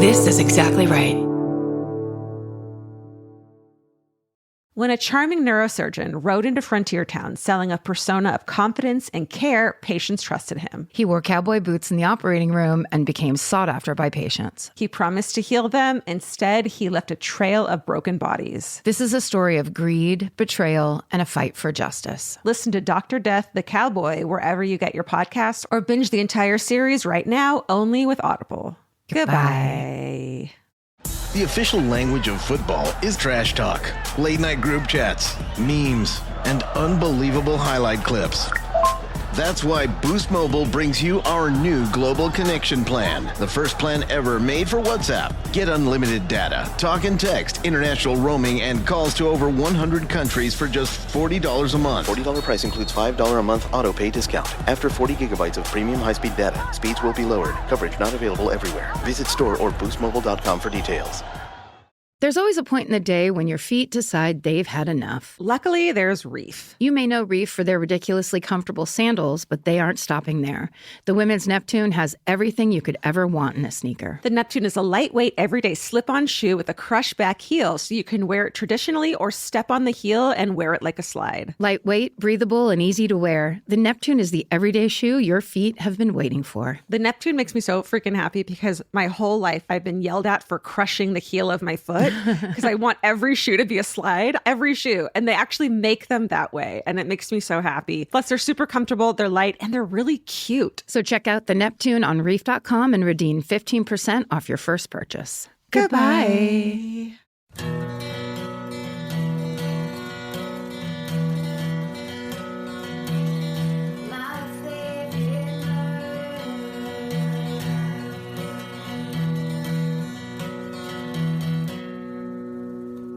This is exactly right. When a charming neurosurgeon rode into Frontier Town selling a persona of confidence and care, patients trusted him. He wore cowboy boots in the operating room and became sought after by patients. He promised to heal them. Instead, he left a trail of broken bodies. This is a story of greed, betrayal, and a fight for justice. Listen to Dr. Death, the Cowboy, wherever you get your podcasts, or binge the entire series right now, only with Audible. Goodbye. The official language of football is trash talk, late night group chats, memes, and unbelievable highlight clips. That's why Boost Mobile brings you our new global connection plan, the first plan ever made for WhatsApp. Get unlimited data, talk and text, international roaming, and calls to over 100 countries for just $40 a month. $40 price includes $5 a month auto pay discount. After 40 gigabytes of premium high-speed data, speeds will be lowered. Coverage not available everywhere. Visit store or boostmobile.com for details. There's always a point in the day when your feet decide they've had enough. Luckily, there's Reef. You may know Reef for their ridiculously comfortable sandals, but they aren't stopping there. The women's Neptune has everything you could ever want in a sneaker. The Neptune is a lightweight, everyday slip-on shoe with a crush back heel, so you can wear it traditionally or step on the heel and wear it like a slide. Lightweight, breathable, and easy to wear, the Neptune is the everyday shoe your feet have been waiting for. The Neptune makes me so freaking happy because my whole life I've been yelled at for crushing the heel of my foot. Because I want every shoe to be a slide, every shoe. And they actually make them that way. And it makes me so happy. Plus, they're super comfortable, they're light, and they're really cute. So check out the Neptune on reef.com and redeem 15% off your first purchase. Goodbye.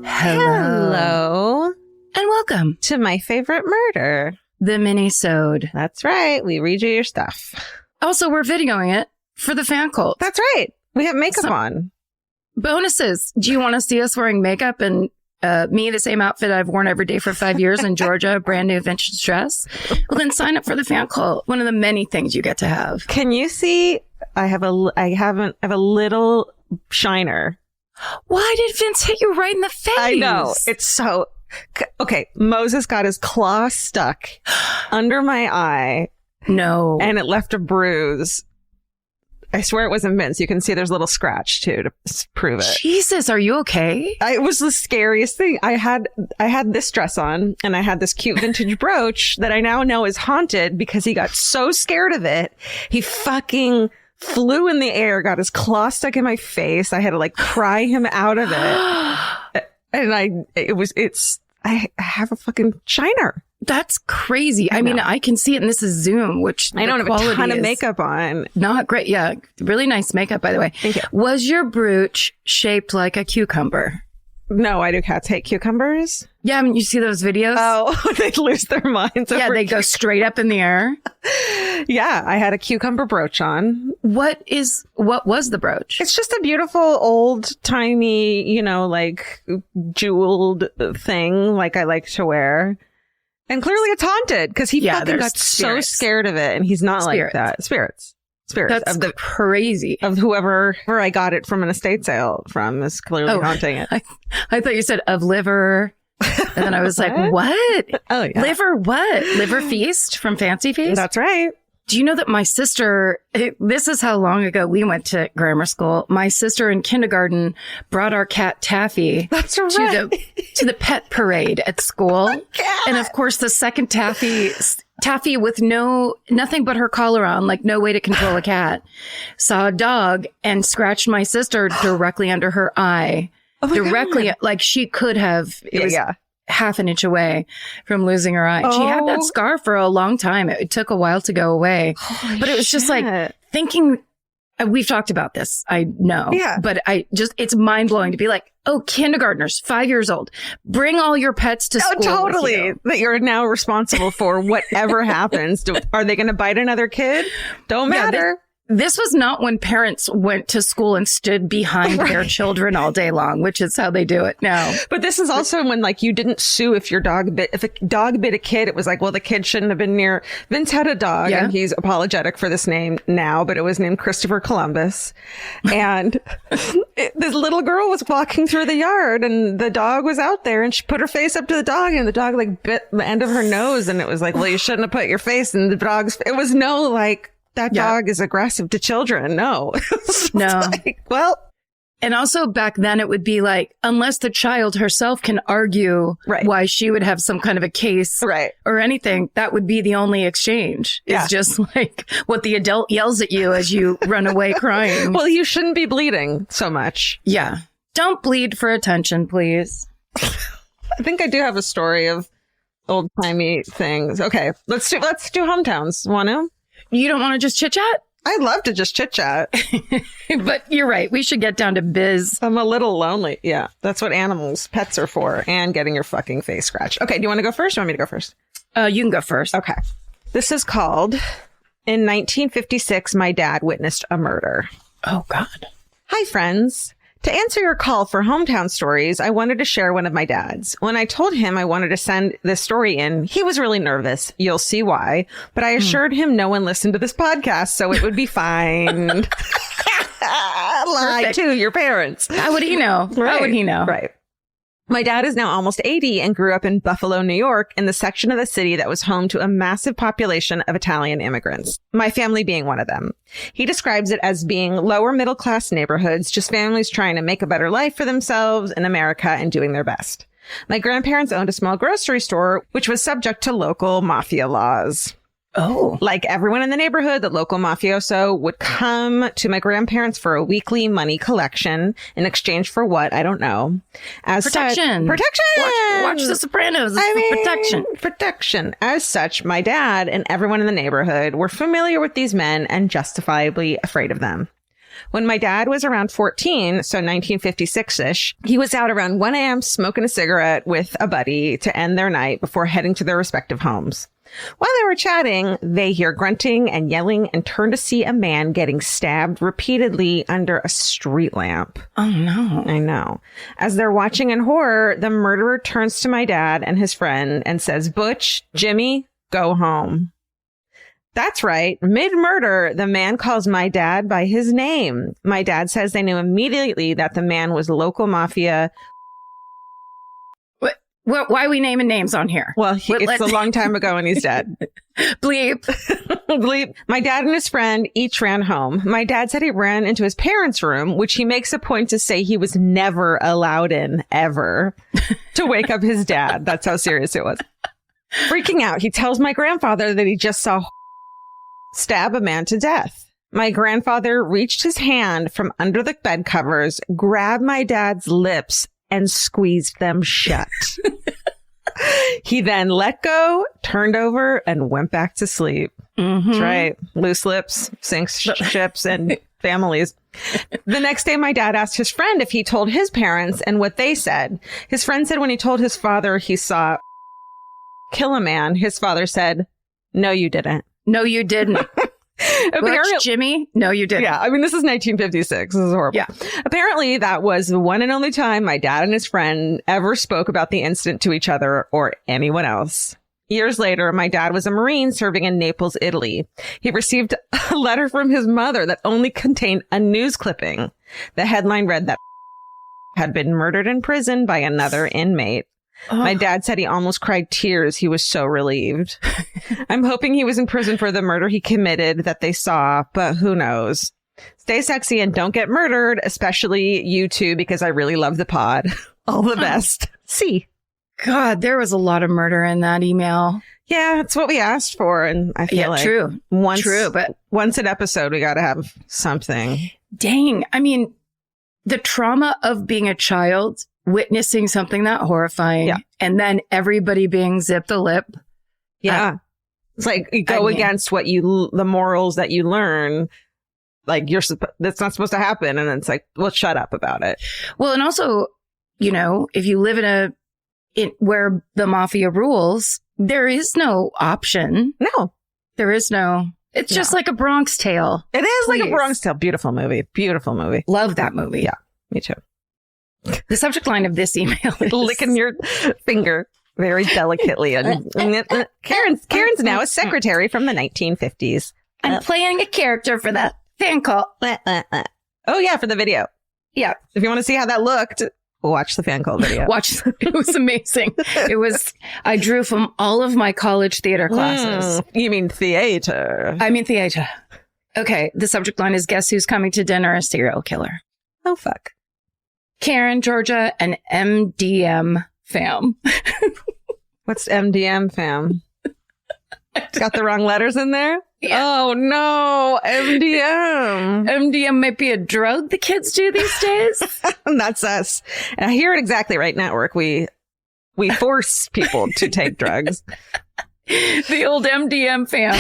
Hello. And welcome To my favorite murder. the Minisode. That's right. We read you your stuff. Also, we're videoing it for the fan cult. That's right. We have makeup on. Bonuses. Do you want to see us wearing makeup and me, the same outfit I've worn every day for 5 years in Georgia, a brand new vintage dress? Well, then sign up for the fan cult. One of the many things you get to have. Can you see? I have a little shiner. Why did Vince hit you right in the face? I know. It's so... Okay, Moses got his claw stuck under my eye. No. And it left a bruise. I swear it wasn't Vince. You can see there's a little scratch, too, to prove it. Jesus, are you okay? It was the scariest thing. I had this dress on, and I had this cute vintage brooch that I now know is haunted because he got so scared of it. He fucking flew in the air, got his claw stuck in my face. I had to like pry him out of it. And I have a fucking shiner. That's crazy. I mean, I can see it, and this is Zoom, which I don't have a ton of makeup on. Not great. Yeah. Really nice makeup, by the way. Thank you. Was your brooch shaped like a cucumber? No, why do cats hate cucumbers? Yeah, I mean, you see those videos? Oh, they lose their minds. Yeah, they go straight up in the air. Yeah, I had a cucumber brooch on. What was the brooch? It's just a beautiful old-timey, like jeweled thing like I like to wear. And clearly it's haunted because he fucking got so scared of it, and he's not like that. Spirits. That's crazy. Of whoever I got it from an estate sale from is clearly haunting it. I thought you said of liver. And then I was like, what? Oh, yeah. Liver what? Liver Feast from Fancy Feast? That's right. Do you know that my sister, this is how long ago we went to grammar school. My sister in kindergarten brought our cat Taffy to the pet parade at school. And of course, the second Taffy with nothing but her collar on, like no way to control a cat, saw a dog and scratched my sister directly under her eye. Directly, like she could have, it was half an inch away from losing her eye. She had that scar for a long time. It took a while to go away. But it was just like thinking, we've talked about this, I know. Yeah. But it's mind blowing to be like, oh, kindergartners, 5 years old, bring all your pets to school. Oh, totally. That you're now responsible for whatever happens. Are they going to bite another kid? Don't matter. This was not when parents went to school and stood behind their children all day long, which is how they do it now. But this is also when, like, you didn't sue if a dog bit a kid. It was like, well, the kid shouldn't have been near. Vince had a dog, and he's apologetic for this name now, but it was named Christopher Columbus. And this little girl was walking through the yard, and the dog was out there, and she put her face up to the dog, and the dog, like, bit the end of her nose. And it was like, well, you shouldn't have put your face in the dog's. It was no, like, that dog is aggressive to children. No. No. Like, well. And also back then it would be like, unless the child herself can argue why she would have some kind of a case or anything, that would be the only exchange. It's just like what the adult yells at you as you run away crying. Well, you shouldn't be bleeding so much. Yeah. Don't bleed for attention, please. I think I do have a story of old timey things. Okay. Let's do hometowns. Want to? You don't want to just chit chat? I'd love to just chit chat. But you're right. We should get down to biz. I'm a little lonely. Yeah. That's what pets are for, and getting your fucking face scratched. Okay. Do you want to go first or want me to go first? You can go first. Okay. This is called, in 1956, my dad witnessed a murder. Oh, God. Hi, friends. To answer your call for hometown stories, I wanted to share one of my dad's. When I told him I wanted to send this story in, he was really nervous. You'll see why. But I assured him no one listened to this podcast, so it would be fine. Lie to your parents. How would he know? How would he know? Right. My dad is now almost 80 and grew up in Buffalo, New York, in the section of the city that was home to a massive population of Italian immigrants, my family being one of them. He describes it as being lower middle class neighborhoods, just families trying to make a better life for themselves in America and doing their best. My grandparents owned a small grocery store, which was subject to local mafia laws. Oh. Like everyone in the neighborhood, the local mafioso would come to my grandparents for a weekly money collection in exchange for what? I don't know. As protection. Protection. Watch The Sopranos. Protection. Protection. As such, my dad and everyone in the neighborhood were familiar with these men and justifiably afraid of them. When my dad was around 14, so 1956-ish, he was out around 1 a.m. smoking a cigarette with a buddy to end their night before heading to their respective homes. While they were chatting, they hear grunting and yelling and turn to see a man getting stabbed repeatedly under a street lamp. Oh, no. I know. As they're watching in horror, the murderer turns to my dad and his friend and says, "Butch, Jimmy, go home." That's right. Mid-murder, the man calls my dad by his name. My dad says they knew immediately that the man was local mafia. Why are we naming names on here? Well, it's a long time ago and he's dead. Bleep. Bleep. My dad and his friend each ran home. My dad said he ran into his parents' room, which he makes a point to say he was never allowed in, ever, to wake up his dad. That's how serious it was. Freaking out, he tells my grandfather that he just saw stab a man to death. My grandfather reached his hand from under the bed covers, grabbed my dad's lips, and squeezed them shut. He then let go, turned over, and went back to sleep. Mm-hmm. That's right. Loose lips, sinks ships, and families. The next day, my dad asked his friend if he told his parents and what they said. His friend said when he told his father he saw kill a man, his father said, "No, you didn't." No, you didn't. Apparently, Jimmy? No, you didn't. Yeah, I mean, this is 1956. This is horrible. Yeah. Apparently, that was the one and only time my dad and his friend ever spoke about the incident to each other or anyone else. Years later, my dad was a Marine serving in Naples, Italy. He received a letter from his mother that only contained a news clipping. The headline read that had been murdered in prison by another inmate. Oh. My dad said he almost cried tears. He was so relieved. I'm hoping he was in prison for the murder he committed that they saw, but who knows? Stay sexy and don't get murdered, especially you two, because I really love the pod. All the best. See. God, there was a lot of murder in that email. Yeah, it's what we asked for. And I feel like true, but once an episode, we got to have something. Dang. I mean, the trauma of being a child, witnessing something that horrifying, and then everybody being zipped the lip. Yeah. It's like you go against what the morals that you learn. Like that's not supposed to happen. And it's like, well, shut up about it. Well, and also, if you live in where the mafia rules, there is no option. No, there is no. It's just like a Bronx Tale. It is like a Please. Bronx Tale. Beautiful movie. Beautiful movie. Love that movie. Yeah, me too. The subject line of this email is Licking your finger very delicately. And Karen's now a secretary from the 1950s. I'm playing a character for that fan call. Oh, yeah, for the video. Yeah. If you want to see how that looked, watch the fan call video. It was amazing. I drew from all of my college theater classes. You mean theater? I mean theater. Okay. The subject line is guess who's coming to dinner? A serial killer. Oh, fuck. Karen, Georgia, and MDM fam. What's MDM fam? It's got the wrong letters in there? Yeah. Oh, no. MDM. MDM might be a drug the kids do these days. That's us. And here at Exactly Right Network, we force people to take drugs. The old MDM fam.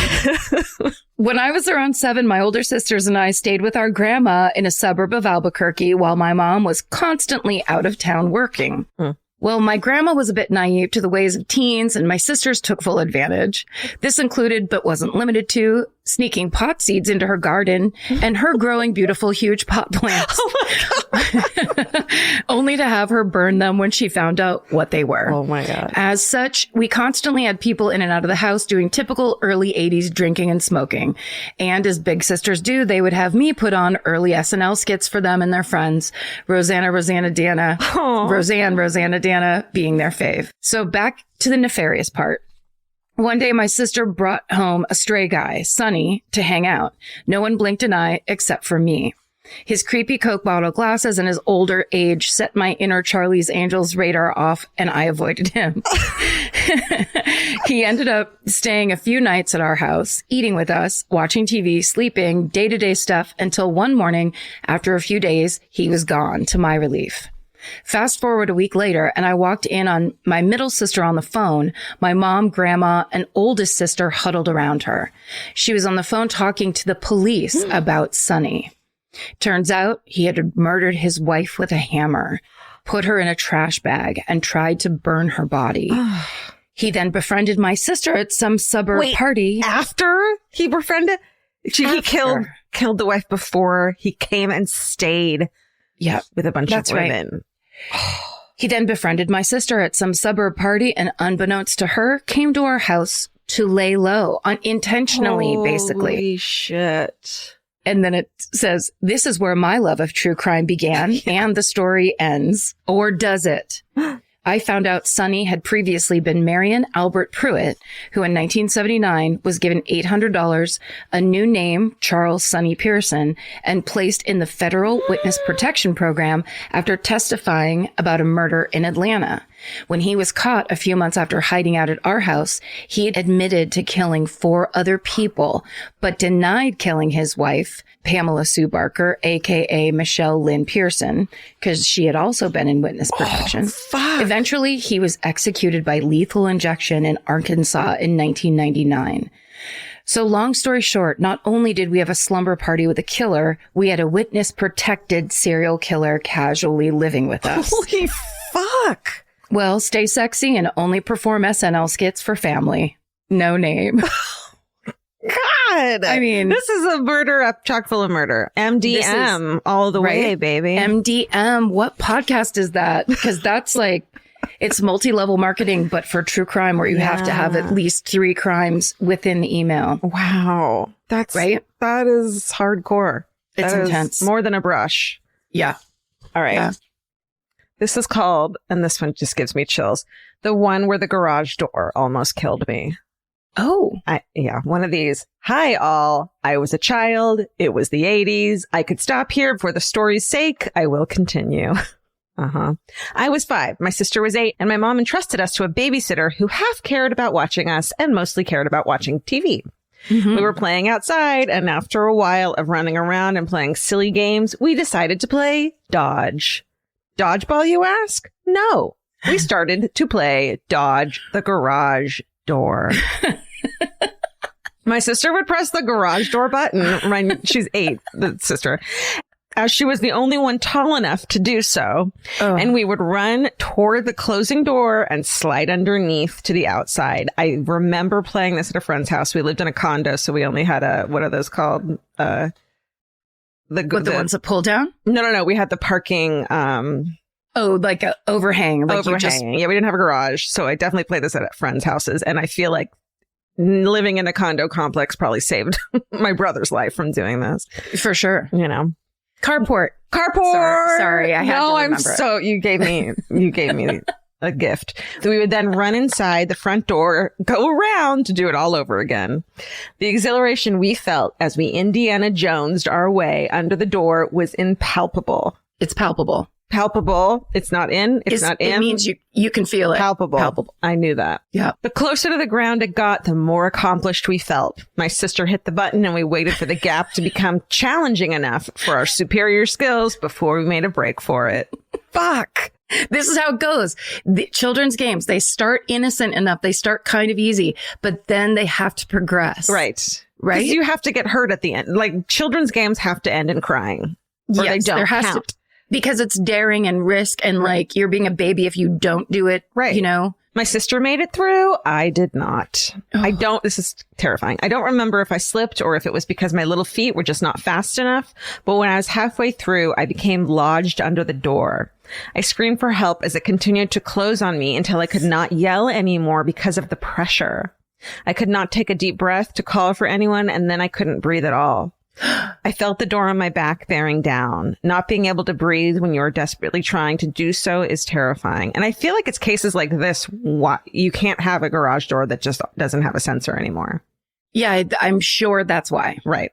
When I was around 7, my older sisters and I stayed with our grandma in a suburb of Albuquerque while my mom was constantly out of town working. Well, my grandma was a bit naive to the ways of teens, and my sisters took full advantage. This included, but wasn't limited to, sneaking pot seeds into her garden and her growing beautiful, huge pot plants. Oh my God. Only to have her burn them when she found out what they were. Oh my God. As such, we constantly had people in and out of the house doing typical early 80s drinking and smoking. And as big sisters do, they would have me put on early SNL skits for them and their friends. Rosanna, Dana, Rosanna, Dana being their fave. So back to the nefarious part. One day, my sister brought home a stray guy, Sonny, to hang out. No one blinked an eye except for me. His creepy Coke bottle glasses and his older age set my inner Charlie's Angels radar off, and I avoided him. He ended up staying a few nights at our house, eating with us, watching TV, sleeping, day-to-day stuff, until one morning, after a few days, he was gone, to my relief. Fast forward a week later, and I walked in on my middle sister on the phone, my mom, grandma, and oldest sister huddled around her. She was on the phone talking to the police about Sonny. Turns out he had murdered his wife with a hammer, put her in a trash bag, and tried to burn her body. He then befriended my sister at some suburb party. After he befriended? He killed the wife before he came and stayed with a bunch of women. Right. He then befriended my sister at some suburb party and, unbeknownst to her, came to our house to lay low, unintentionally, basically. Holy shit. And then it says, this is where my love of true crime began, and the story ends. Or does it? I found out Sonny had previously been Marion Albert Pruitt, who in 1979 was given $800, a new name, Charles Sonny Pearson, and placed in the Federal Witness Protection Program after testifying about a murder in Atlanta. When he was caught a few months after hiding out at our house, he had admitted to killing 4 other people, but denied killing his wife, Pamela Sue Barker, a.k.a. Michelle Lynn Pearson, because she had also been in witness protection. Eventually, he was executed by lethal injection in Arkansas in 1999. So long story short, not only did we have a slumber party with a killer, we had a witness-protected serial killer casually living with us. Holy fuck. Well, stay sexy and only perform SNL skits for family. No name. God. I mean, this is a murder up chock full of murder. MDM all the way, baby. MDM. What podcast is that? Because that's like, it's multi-level marketing, but for true crime where you have to have at least 3 crimes within the email. Wow. That's right. That is hardcore. It's intense. More than a brush. Yeah. All right. Yeah. This is called, and this one just gives me chills, the one where the garage door almost killed me. Oh. One of these. Hi, all. I was a child. It was the 80s. I could stop here for the story's sake. I will continue. I was 5. My sister was 8, and my mom entrusted us to a babysitter who half cared about watching us and mostly cared about watching TV. We were playing outside, and after a while of running around and playing silly games, we decided to play Dodge. Dodgeball, you ask? No. We started to play Dodge the Garage Door. My sister would press the garage door button when she's 8, the sister. as she was the only one tall enough to do so. Oh. And we would run toward the closing door and slide underneath to the outside. I remember playing this at a friend's house. We lived in a condo, so we only had what are those called? The ones that pull down? No. We had the parking. Like a overhang. Like overhang. Yeah, we didn't have a garage. So I definitely played this at friends' houses. And I feel like living in a condo complex probably saved my brother's life from doing this. For sure. You know. Carport. Sorry, I had to remember it. You gave me a gift. So we would then run inside the front door, go around to do it all over again. The exhilaration we felt as we Indiana Jonesed our way under the door was impalpable. It's palpable. Palpable. It's not in. It's not in. It means you can feel it. Palpable. I knew that. Yeah. The closer to the ground it got, the more accomplished we felt. My sister hit the button and we waited for the gap to become challenging enough for our superior skills before we made a break for it. Fuck. This is how it goes. The children's games, they start innocent enough. They start kind of easy, but then they have to progress. Right. Right. Because you have to get hurt at the end. Like children's games have to end in crying. Or yes, they don't count. Because it's daring and risk and like you're being a baby if you don't do it. Right. You know, my sister made it through. I did not. This is terrifying. I don't remember if I slipped or if it was because my little feet were just not fast enough. But when I was halfway through, I became lodged under the door. I screamed for help as it continued to close on me until I could not yell anymore because of the pressure. I could not take a deep breath to call for anyone, and then I couldn't breathe at all. I felt the door on my back bearing down. Not being able to breathe when you're desperately trying to do so is terrifying. And I feel like it's cases like this, you can't have a garage door that just doesn't have a sensor anymore. Yeah, I'm sure that's why. Right.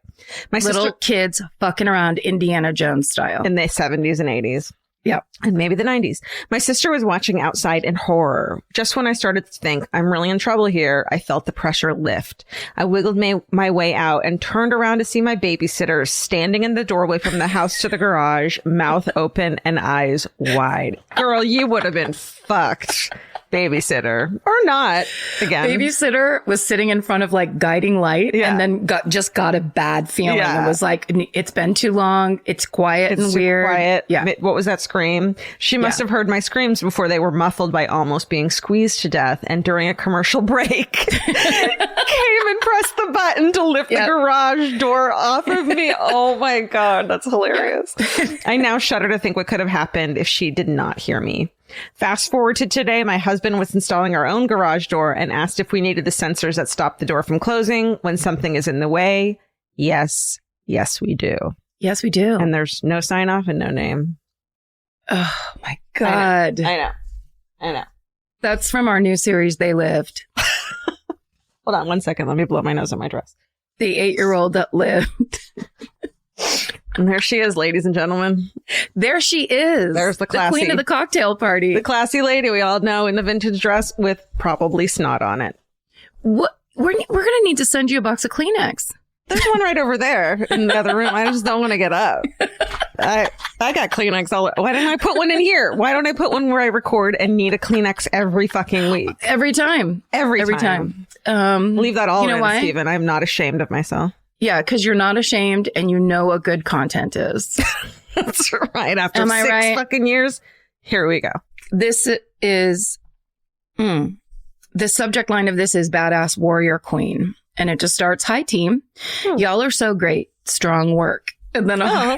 My little kids fucking around Indiana Jones style. In the 70s and 80s. Yeah. And maybe the 90s. My sister was watching outside in horror. Just when I started to think I'm really in trouble here, I felt the pressure lift. I wiggled my way out and turned around to see my babysitter standing in the doorway from the house to the garage, mouth open and eyes wide. Girl, you would have been fucked. Babysitter or not again. Babysitter was sitting in front of like guiding light and then got a bad feeling. It was like, it's been too long. It's quiet and weird. Quiet. Yeah. What was that scream? She must have heard my screams before they were muffled by almost being squeezed to death. And during a commercial break, came and pressed the button to lift the garage door off of me. Oh my God. That's hilarious. I now shudder to think what could have happened if she did not hear me. Fast forward to today, my husband was installing our own garage door and asked if we needed the sensors that stop the door from closing when something is in the way. Yes, we do. Yes, we do. And there's no sign off and no name. Oh my God. I know. That's from our new series, They Lived. Hold on 1 second. Let me blow my nose on my dress. The 8-year-old that lived. And there she is, ladies and gentlemen. There she is. There's the classy. The queen of the cocktail party. The classy lady we all know in the vintage dress with probably snot on it. What? We're going to need to send you a box of Kleenex. There's one right over there in the other room. I just don't want to get up. I got Kleenex all. Why didn't I put one in here? Why don't I put one where I record and need a Kleenex every fucking week? Every time. Every time. Leave that all in, Stephen. I'm not ashamed of myself. Yeah, because you're not ashamed and you know what good content is. That's right. After 6 fucking years, here we go. This is, the subject line of this is Badass Warrior Queen. And it just starts, hi team. Y'all are so great. Strong work. And then a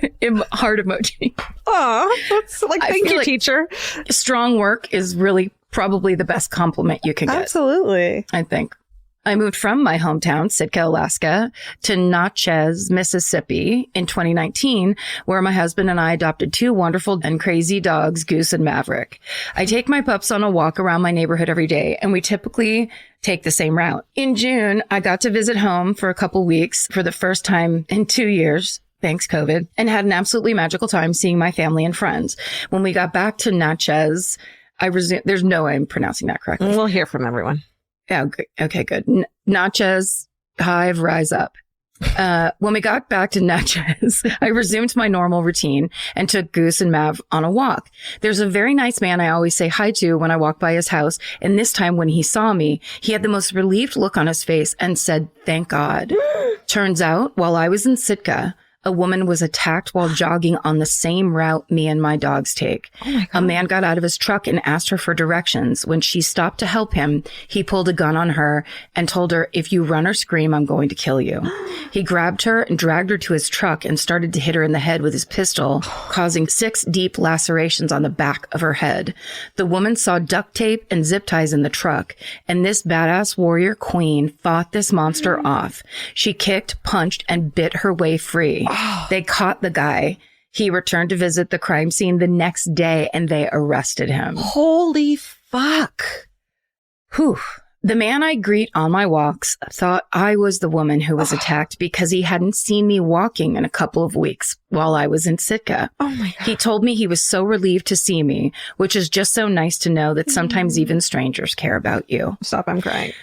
heart emoji. Oh, that's like, thank you, like teacher. Strong work is really probably the best compliment you can get. Absolutely. I think. I moved from my hometown, Sitka, Alaska, to Natchez, Mississippi in 2019, where my husband and I adopted 2 wonderful and crazy dogs, Goose and Maverick. I take my pups on a walk around my neighborhood every day, and we typically take the same route. In June, I got to visit home for a couple weeks for the first time in 2 years. Thanks, COVID, and had an absolutely magical time seeing my family and friends. When we got back to Natchez, there's no way I'm pronouncing that correctly. We'll hear from everyone. Yeah. Okay, good. Natchez, hive, rise up. When we got back to Natchez, I resumed my normal routine and took Goose and Mav on a walk. There's a very nice man I always say hi to when I walk by his house. And this time when he saw me, he had the most relieved look on his face and said, thank God. Turns out, while I was in Sitka, A woman was attacked while jogging on the same route me and my dogs take. Oh my God. A man got out of his truck and asked her for directions. When she stopped to help him, he pulled a gun on her and told her, if you run or scream, I'm going to kill you. He grabbed her and dragged her to his truck and started to hit her in the head with his pistol, causing 6 deep lacerations on the back of her head. The woman saw duct tape and zip ties in the truck, and this badass warrior queen fought this monster off. She kicked, punched, and bit her way free. They caught the guy. He returned to visit the crime scene the next day, and they arrested him. Holy fuck. Whew. The man I greet on my walks thought I was the woman who was attacked because he hadn't seen me walking in a couple of weeks while I was in Sitka. Oh my God. He told me he was so relieved to see me, which is just so nice to know that sometimes even strangers care about you. Stop, I'm crying.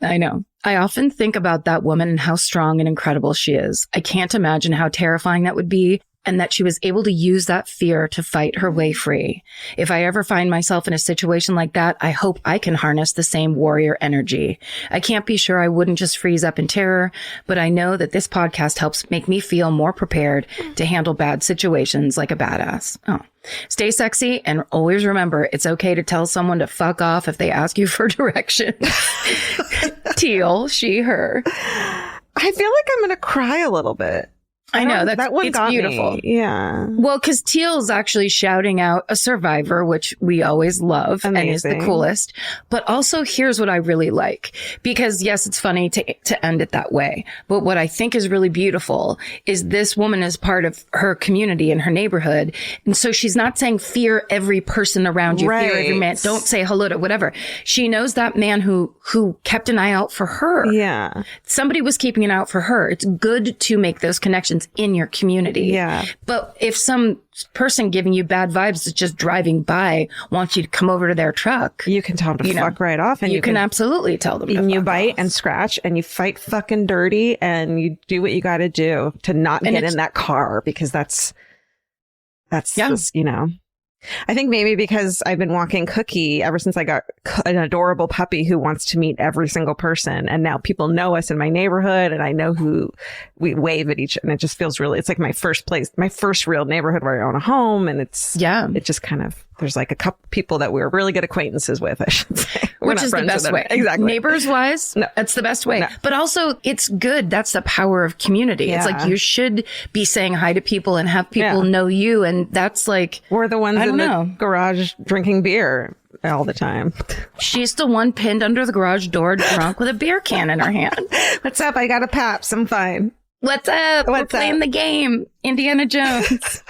I know. I often think about that woman and how strong and incredible she is. I can't imagine how terrifying that would be, and that she was able to use that fear to fight her way free. If I ever find myself in a situation like that, I hope I can harness the same warrior energy. I can't be sure I wouldn't just freeze up in terror, but I know that this podcast helps make me feel more prepared to handle bad situations like a badass. Oh. Stay sexy, and always remember, it's okay to tell someone to fuck off if they ask you for directions. Teal, she, her. I feel like I'm going to cry a little bit. I know that one it's got beautiful. Me. Yeah. Well, because Teal's actually shouting out a survivor, which we always love. Amazing. And is the coolest. But also, here's what I really like, because yes, it's funny to end it that way. But what I think is really beautiful is this woman is part of her community and her neighborhood, and so she's not saying fear every person around you, fear every man, don't say hello to whatever. She knows that man who kept an eye out for her. Yeah. Somebody was keeping an eye out for her. It's good to make those connections in your community. Yeah. But if some person giving you bad vibes is just driving by wants you to come over to their truck, You can tell them to fuck right off. And you can absolutely tell them to and you fuck bite off. and scratch and you fight fucking dirty and you do what you got to do to not get in that car, because that's just, you know. I think maybe because I've been walking Cookie ever since I got an adorable puppy who wants to meet every single person. And now people know us in my neighborhood, and I know who we wave at each. And it just feels really, it's like my first real neighborhood where I own a home. And it just kind of, there's like a couple people that we're really good acquaintances with, I should say. Which is the best way. Exactly. Neighbors wise, that's the best way. No. But also, it's good. That's the power of community. Yeah. It's like you should be saying hi to people and have people know you. And that's like, we're the ones in the garage drinking beer all the time. She's the one pinned under the garage door drunk with a beer can in her hand. What's up? I got a Paps. I'm fine. What's up? We're playing the game. Indiana Jones.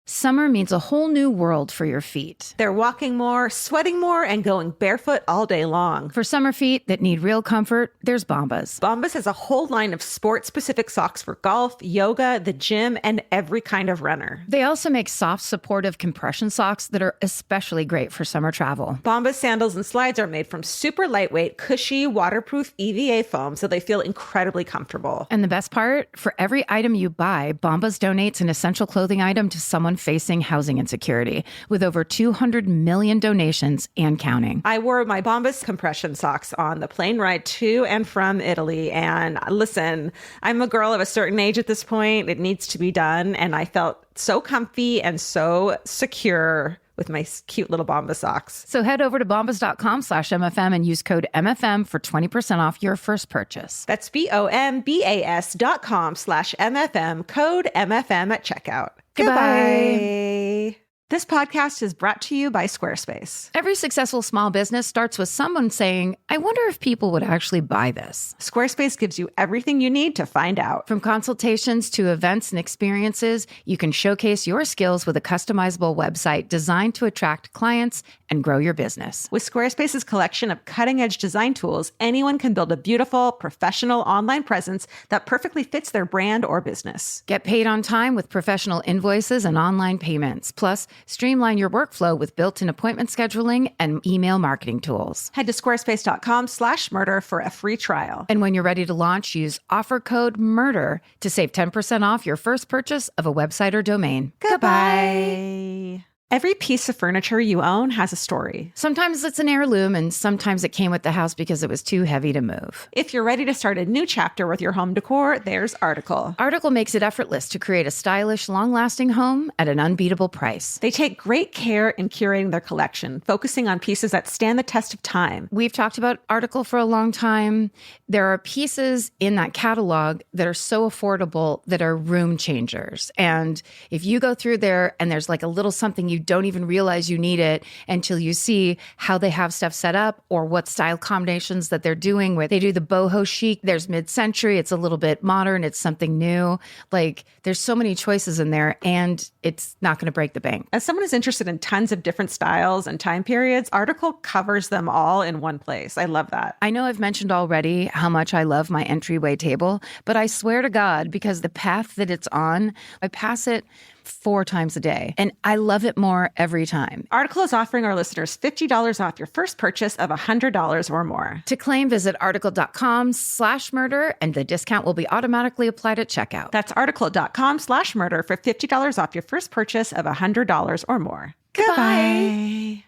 Summer means a whole new world for your feet. They're walking more, sweating more, and going barefoot all day long. For summer feet that need real comfort, there's Bombas. Bombas has a whole line of sport-specific socks for golf, yoga, the gym, and every kind of runner. They also make soft, supportive compression socks that are especially great for summer travel. Bombas sandals and slides are made from super lightweight, cushy, waterproof EVA foam, so they feel incredibly comfortable. And the best part? For every item you buy, Bombas donates an essential clothing item to someone facing housing insecurity, with over 200 million donations and counting. I wore my Bombas compression socks on the plane ride to and from Italy. And listen, I'm a girl of a certain age at this point. It needs to be done. And I felt so comfy and so secure with my cute little Bombas socks. So head over to bombas.com/MFM and use code MFM for 20% off your first purchase. That's BOMBAS.com/MFM, code MFM at checkout. Goodbye. This podcast is brought to you by Squarespace. Every successful small business starts with someone saying, I wonder if people would actually buy this. Squarespace gives you everything you need to find out. From consultations to events and experiences, you can showcase your skills with a customizable website designed to attract clients and grow your business. With Squarespace's collection of cutting-edge design tools, anyone can build a beautiful, professional online presence that perfectly fits their brand or business. Get paid on time with professional invoices and online payments. Plus, streamline your workflow with built-in appointment scheduling and email marketing tools. Head to squarespace.com/murder for a free trial. And when you're ready to launch, use offer code MURDER to save 10% off your first purchase of a website or domain. Goodbye. Every piece of furniture you own has a story. Sometimes it's an heirloom, and sometimes it came with the house because it was too heavy to move. If you're ready to start a new chapter with your home decor, there's Article. Article makes it effortless to create a stylish, long-lasting home at an unbeatable price. They take great care in curating their collection, focusing on pieces that stand the test of time. We've talked about Article for a long time. There are pieces in that catalog that are so affordable that are room changers. And if you go through there and there's like a little something you don't even realize you need it until you see how they have stuff set up or what style combinations that they're doing with. They do the boho chic. There's mid-century. It's a little bit modern. It's something new. Like there's so many choices in there and it's not going to break the bank. As someone who's interested in tons of different styles and time periods, Article covers them all in one place. I love that. I know I've mentioned already how much I love my entryway table, but I swear to God, because the path that it's on, I pass it 4 times a day. And I love it more every time. Article is offering our listeners $50 off your first purchase of $100 or more. To claim, visit article.com/murder, and the discount will be automatically applied at checkout. That's article.com/murder for $50 off your first purchase of $100 or more. Goodbye.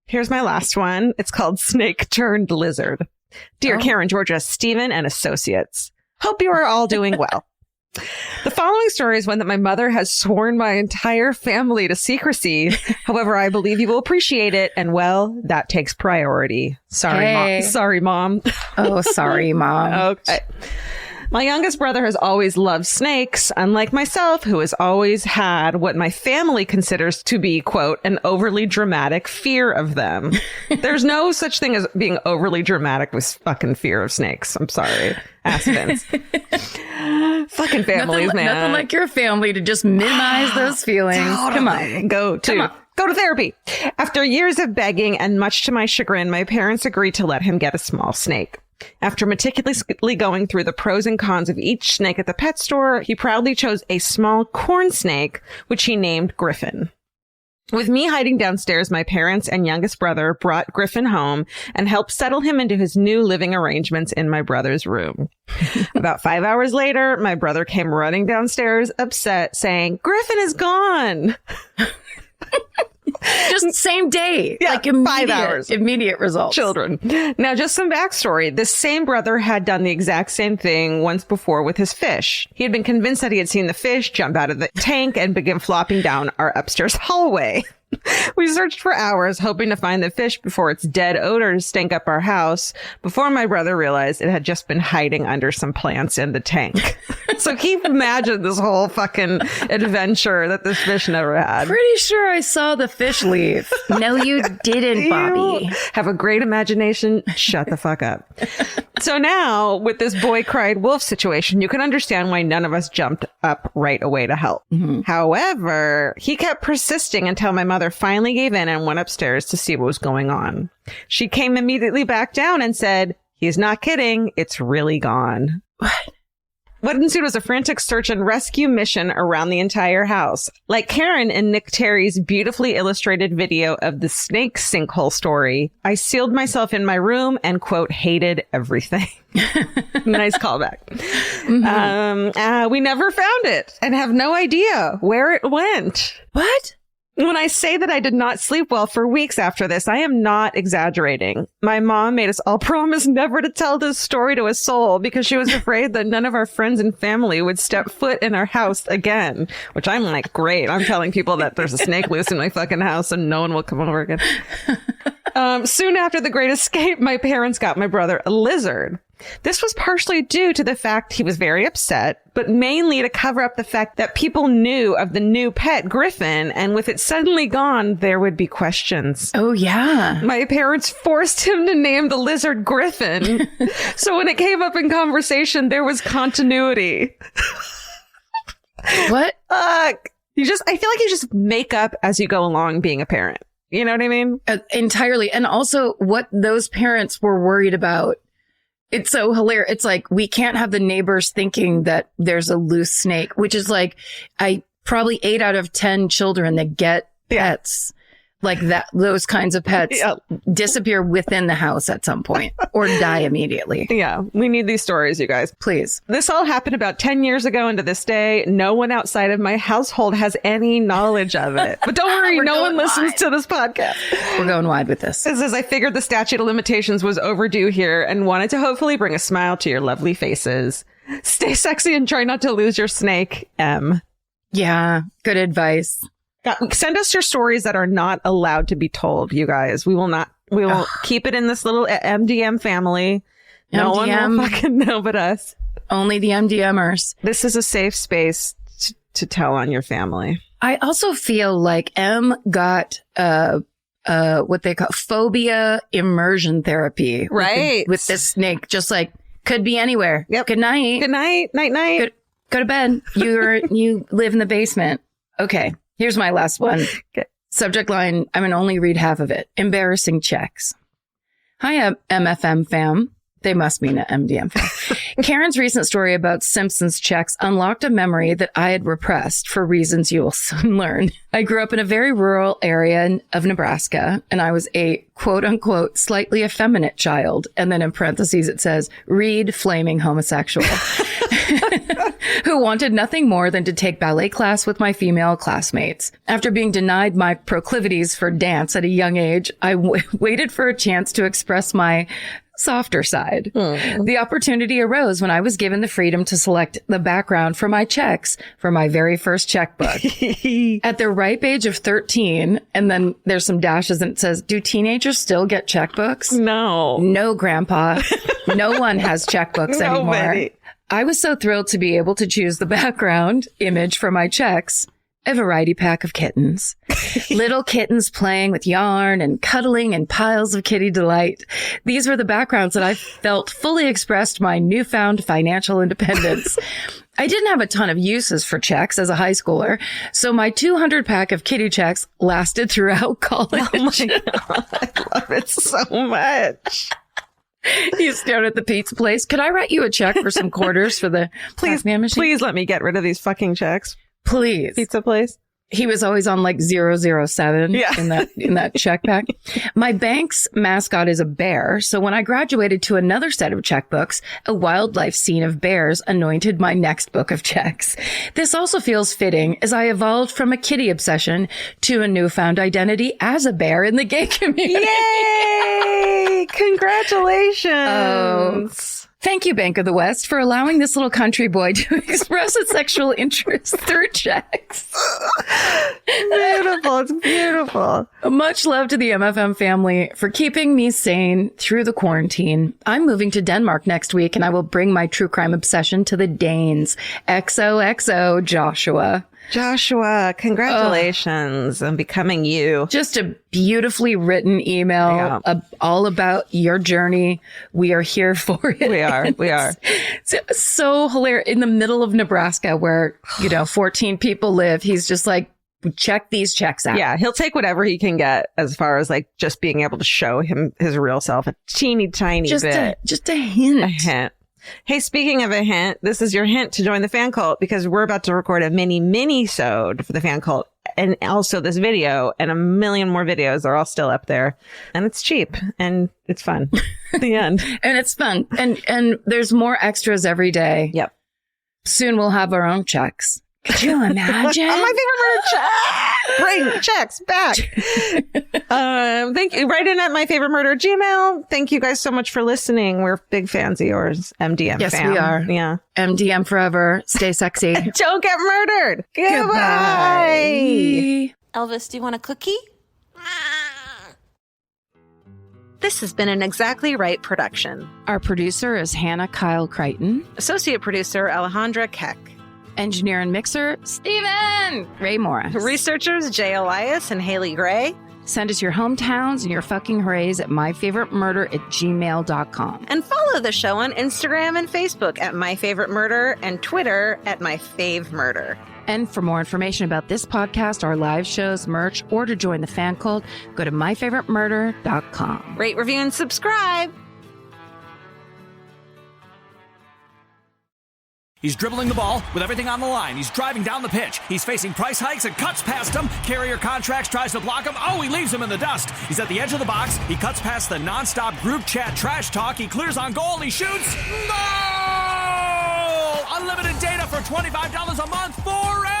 Here's my last one. It's called Snake Turned Lizard. Dear Karen, Georgia, Stephen, and Associates, hope you are all doing well. The following story is one that my mother has sworn my entire family to secrecy. However, I believe you will appreciate it. And well, that takes priority. Sorry, Mom. Sorry, Mom. Oh, sorry, Mom. Okay. My youngest brother has always loved snakes, unlike myself, who has always had what my family considers to be, quote, an overly dramatic fear of them. There's no such thing as being overly dramatic with fucking fear of snakes. I'm sorry. Ask Vince. Fucking families, man. Nothing like your family to just minimize those feelings. Come on. Go to therapy. After years of begging and much to my chagrin, my parents agreed to let him get a small snake. After meticulously going through the pros and cons of each snake at the pet store, he proudly chose a small corn snake, which he named Griffin. With me hiding downstairs, my parents and youngest brother brought Griffin home and helped settle him into his new living arrangements in my brother's room. About 5 hours later, my brother came running downstairs, upset, saying, "Griffin is gone." Just same day. Yeah, like 5 hours. Immediate results. Children. Now, just some backstory. This same brother had done the exact same thing once before with his fish. He had been convinced that he had seen the fish jump out of the tank and begin flopping down our upstairs hallway. We searched for hours, hoping to find the fish before its dead odors stank up our house, before my brother realized it had just been hiding under some plants in the tank. So keep imagining this whole fucking adventure that this fish never had. Pretty sure I saw the fish leave. No, you didn't, Bobby. You have a great imagination. Shut the fuck up. So now, with this boy cried wolf situation, you can understand why none of us jumped up right away to help. Mm-hmm. However, he kept persisting until my mother finally gave in and went upstairs to see what was going on. She came immediately back down and said, "He's not kidding. It's really gone." What ensued was a frantic search and rescue mission around the entire house. Like Karen in Nick Terry's beautifully illustrated video of the snake sinkhole story, I sealed myself in my room and, quote, hated everything. Nice callback. Mm-hmm. We never found it and have no idea where it went. What? When I say that I did not sleep well for weeks after this, I am not exaggerating. My mom made us all promise never to tell this story to a soul because she was afraid that none of our friends and family would step foot in our house again, which I'm like, great. I'm telling people that there's a snake loose in my fucking house and no one will come over again. Soon after the Great Escape, my parents got my brother a lizard. This was partially due to the fact he was very upset, but mainly to cover up the fact that people knew of the new pet, Griffin, and with it suddenly gone, there would be questions. Oh, yeah. My parents forced him to name the lizard Griffin. So when it came up in conversation, there was continuity. What? I feel like you just make up as you go along being a parent. You know what I mean? Entirely. And also what those parents were worried about. It's so hilarious. It's like, we can't have the neighbors thinking that there's a loose snake, which is like, probably 8 out of 10 children that get pets Like that, those kinds of pets disappear within the house at some point or die immediately. Yeah, we need these stories, you guys. Please. This all happened about 10 years ago, and to this day, no one outside of my household has any knowledge of it. But don't worry, no one listens to this podcast. We're going wide with this. It says, I figured the statute of limitations was overdue here and wanted to hopefully bring a smile to your lovely faces. Stay sexy and try not to lose your snake, M. Yeah, good advice. Send us your stories that are not allowed to be told, you guys. We will keep it in this little MDM family. No one will fucking know but us. Only the MDMers. This is a safe space to tell on your family. I also feel like M got what they call phobia immersion therapy. Right. With this snake. Just like, could be anywhere. Yep. Good night. Good night. Night. Go to bed. You live in the basement. Okay. Here's my last one. Okay. Subject line, I'm going to only read half of it. Embarrassing checks. Hi, MFM fam. They must mean an MDM fam. Karen's recent story about Simpsons checks unlocked a memory that I had repressed for reasons you will soon learn. I grew up in a very rural area of Nebraska, and I was a quote-unquote slightly effeminate child. And then in parentheses it says, read flaming homosexual. Who wanted nothing more than to take ballet class with my female classmates. After being denied my proclivities for dance at a young age, I waited for a chance to express my softer side. The opportunity arose when I was given the freedom to select the background for my checks for my very first checkbook. At the ripe age of 13, and then there's some dashes and it says, do teenagers still get checkbooks? No, Grandpa. No one has checkbooks anymore. I was so thrilled to be able to choose the background image for my checks. A variety pack of kittens. Little kittens playing with yarn and cuddling in piles of kitty delight. These were the backgrounds that I felt fully expressed my newfound financial independence. I didn't have a ton of uses for checks as a high schooler, so my 200 pack of kitty checks lasted throughout college. Oh my God, I love it so much. He's down at the pizza place. Could I write you a check for some quarters for the Pac-Man machine? Please let me get rid of these fucking checks. Please. Pizza place. He was always on like 007 in that check pack. My bank's mascot is a bear. So when I graduated to another set of checkbooks, a wildlife scene of bears anointed my next book of checks. This also feels fitting as I evolved from a kitty obsession to a newfound identity as a bear in the gay community. Yay! Congratulations. Thank you, Bank of the West, for allowing this little country boy to express his sexual interest through checks. Beautiful. It's beautiful. Much love to the MFM family for keeping me sane through the quarantine. I'm moving to Denmark next week, and I will bring my true crime obsession to the Danes. XOXO, Joshua. Joshua, congratulations on becoming you. Just a beautifully written email all about your journey. We are here for it. We are. It's so hilarious. In the middle of Nebraska where, 14 people live, he's just like, check these checks out. Yeah, he'll take whatever he can get as far as like just being able to show him his real self a teeny tiny bit. Just a hint. A hint. Hey, speaking of a hint, this is your hint to join the fan cult because we're about to record a mini-sode for the fan cult and also this video and a million more videos are all still up there and it's cheap and it's fun. The end. And it's fun. And there's more extras every day. Yep. Soon we'll have our own checks. Could you imagine? My favorite word, check. Bring checks back. Thank you. Write in at myfavoriteMurder@gmail. Thank you guys so much for listening. We're big fans of yours, MDM yes, fam. We are. Yeah. MDM forever. Stay sexy. Don't get murdered. Goodbye. Elvis, do you want a cookie? This has been an Exactly Right production. Our producer is Hannah Kyle Crichton. Associate producer Alejandra Keck. Engineer and mixer, Steven Ray Morris. Researchers, Jay Elias and Haley Gray. Send us your hometowns and your fucking hoorays at myfavoriteMurder@gmail.com. And follow the show on Instagram and Facebook at My Favorite Murder and Twitter at My Fave Murder. And for more information about this podcast, our live shows, merch, or to join the fan cult, go to myfavoriteMurder.com. Rate, review, and subscribe. He's dribbling the ball with everything on the line. He's driving down the pitch. He's facing price hikes and cuts past him. Carrier Contracts tries to block him. Oh, he leaves him in the dust. He's at the edge of the box. He cuts past the nonstop group chat trash talk. He clears on goal. He shoots. Goal! Unlimited data for $25 a month forever!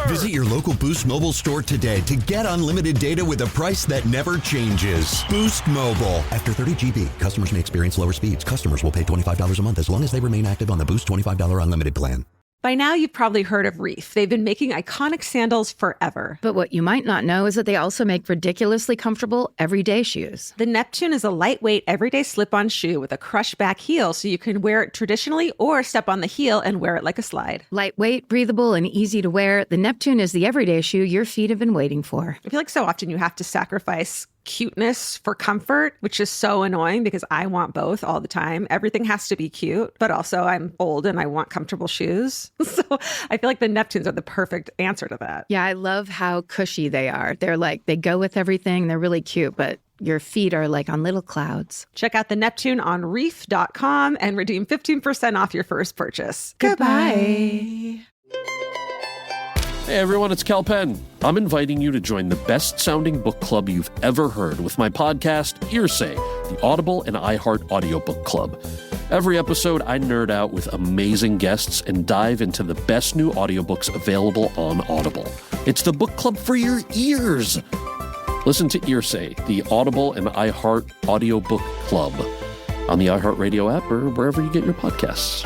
Visit your local Boost Mobile store today to get unlimited data with a price that never changes. Boost Mobile. After 30 GB, customers may experience lower speeds. Customers will pay $25 a month as long as they remain active on the Boost $25 unlimited plan. By now, you've probably heard of Reef. They've been making iconic sandals forever. But what you might not know is that they also make ridiculously comfortable everyday shoes. The Neptune is a lightweight, everyday slip-on shoe with a crushed back heel, so you can wear it traditionally or step on the heel and wear it like a slide. Lightweight, breathable, and easy to wear, the Neptune is the everyday shoe your feet have been waiting for. I feel like so often you have to sacrifice cuteness for comfort, which is so annoying because I want both all the time. Everything has to be cute, but also I'm old and I want comfortable shoes. So I feel like the Neptunes are the perfect answer to that. Yeah, I love how cushy they are. They're like, they go with everything. They're really cute, but your feet are like on little clouds. Check out the Neptune on reef.com and redeem 15% off your first purchase. Goodbye. Hey everyone, it's Cal Penn. I'm inviting you to join the best-sounding book club you've ever heard with my podcast, Hearsay, the Audible and iHeart audiobook club. Every episode, I nerd out with amazing guests and dive into the best new audiobooks available on Audible. It's the book club for your ears. Listen to Hearsay, the Audible and iHeart audiobook club on the iHeartRadio app or wherever you get your podcasts.